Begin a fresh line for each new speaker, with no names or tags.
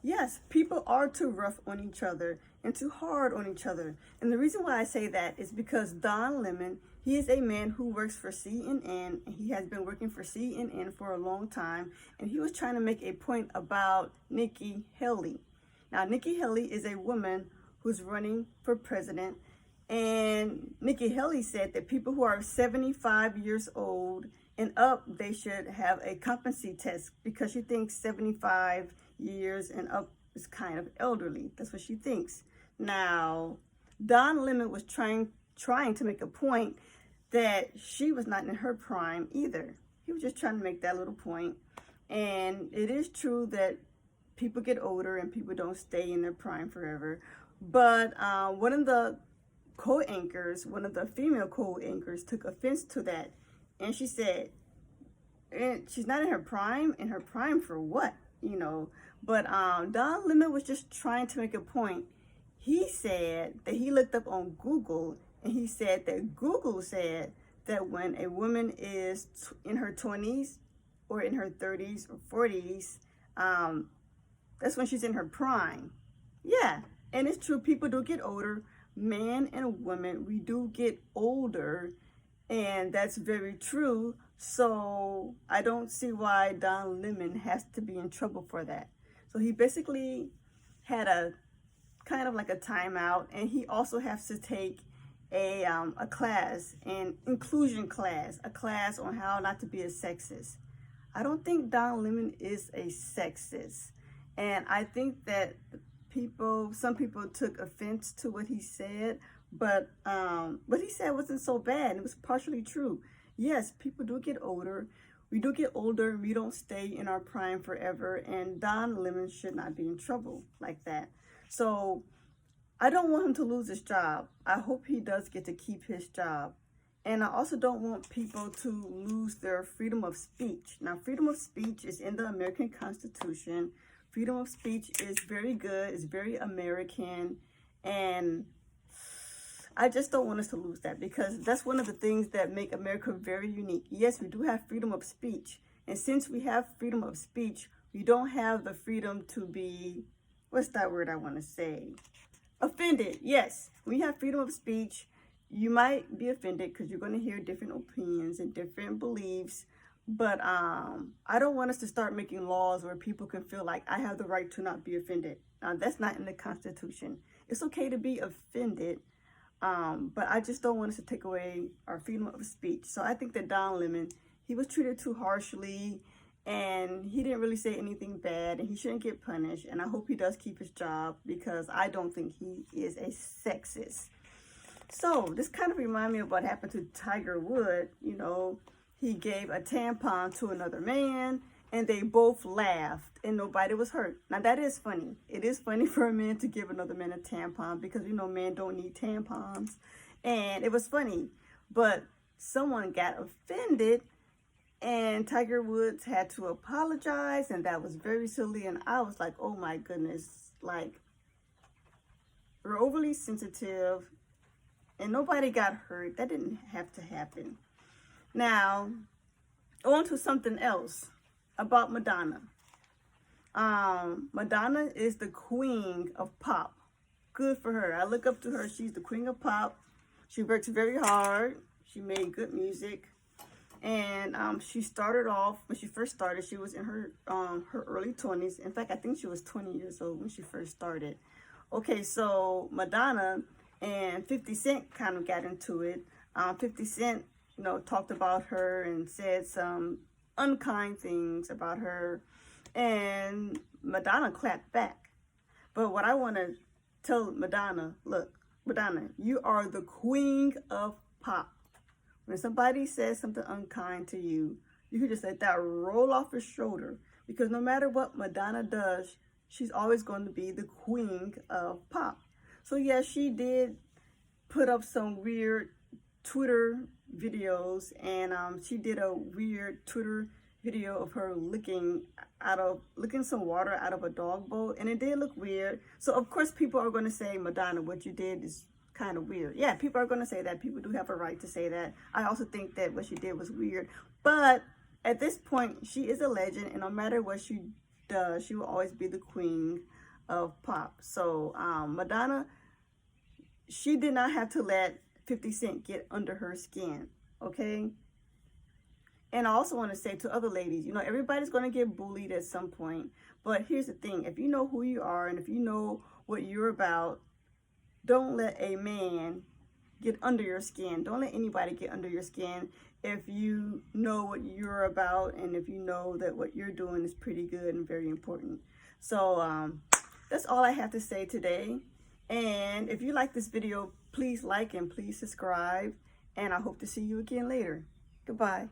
Yes, people are too rough on each other and too hard on each other. And the reason why I say that is because Don Lemon, he is a man who works for CNN, and he has been working for CNN for a long time. And he was trying to make a point about Nikki Haley. Now, Nikki Haley is a woman who's running for president. And Nikki Haley said that people who are 75 years old and up, they should have a competency test because she thinks 75 years and up is kind of elderly. That's what she thinks. Now, Don Lemon was trying to make a point that she was not in her prime either. He was just trying to make that little point. And it is true that people get older and people don't stay in their prime forever. But one of the co-anchors, one of the female co-anchors, took offense to that. And she said, and she's not in her prime. In her prime for what? You know. But Don Lemon was just trying to make a point. He said that he looked up on Google, and he said that Google said that when a woman is in her 20s or in her 30s or 40s, that's when she's in her prime. Yeah, and it's true. People do get older. Man and woman, we do get older, and that's very true. So I don't see why Don Lemon has to be in trouble for that. So he basically had a kind of like a timeout, and he also has to take a class, an inclusion class, a class on how not to be a sexist. I don't think Don Lemon is a sexist, and I think that some people took offense to what he said, but what he said wasn't so bad. It was partially true. Yes, people do get older. We do get older. We don't stay in our prime forever, and Don Lemon should not be in trouble like that. So I don't want him to lose his job. I hope he does get to keep his job. And I also don't want people to lose their freedom of speech. Now, freedom of speech is in the American Constitution. Freedom of speech is very good. It's very American. And I just don't want us to lose that, because that's one of the things that make America very unique. Yes, we do have freedom of speech. And since we have freedom of speech, we don't have the freedom to be, what's that word I want to say? Offended. Yes, we have freedom of speech. You might be offended because you're going to hear different opinions and different beliefs. But I don't want us to start making laws where people can feel like I have the right to not be offended. That's not in the Constitution. It's okay to be offended, but I just don't want us to take away our freedom of speech. So I think that Don Lemon, he was treated too harshly, and he didn't really say anything bad, and he shouldn't get punished. And I hope he does keep his job, because I don't think he is a sexist. So this kind of reminds me of what happened to Tiger Woods. You know, he gave a tampon to another man, and they both laughed, and nobody was hurt. Now, that is funny. It is funny for a man to give another man a tampon, because we know men don't need tampons. And it was funny. But someone got offended, and Tiger Woods had to apologize, and that was very silly. And I was like, oh my goodness, like, we're overly sensitive, and nobody got hurt. That didn't have to happen. Now, on to something else about Madonna. Madonna is the queen of pop. Good for her. I look up to her. She's the queen of pop. She works very hard. She made good music. And she started off, when she first started, she was in her early 20s. In fact, I think she was 20 years old when she first started. Okay, so Madonna and 50 Cent kind of got into it. 50 Cent, you know, talked about her and said some unkind things about her, and Madonna clapped back. But what I want to tell Madonna, look, Madonna, you are the queen of pop. When somebody says something unkind to you, you can just let that roll off your shoulder, because no matter what Madonna does, she's always going to be the queen of pop. So yeah, she did put up some weird Twitter videos, and she did a weird Twitter video of her licking some water out of a dog bowl, and it did look weird. So of course people are going to say, Madonna, what you did is kind of weird. Yeah, people are going to say that. People do have a right to say that. I also think that what she did was weird, but at this point she is a legend, and no matter what she does. She will always be the queen of pop. So Madonna, she did not have to let 50 Cent get under her skin, okay? And I also want to say to other ladies, you know, everybody's going to get bullied at some point. But here's the thing. If you know who you are and if you know what you're about, don't let a man get under your skin. Don't let anybody get under your skin if you know what you're about and if you know that what you're doing is pretty good and very important. So that's all I have to say today. And if you like this video, please like and please subscribe. And I hope to see you again later. Goodbye.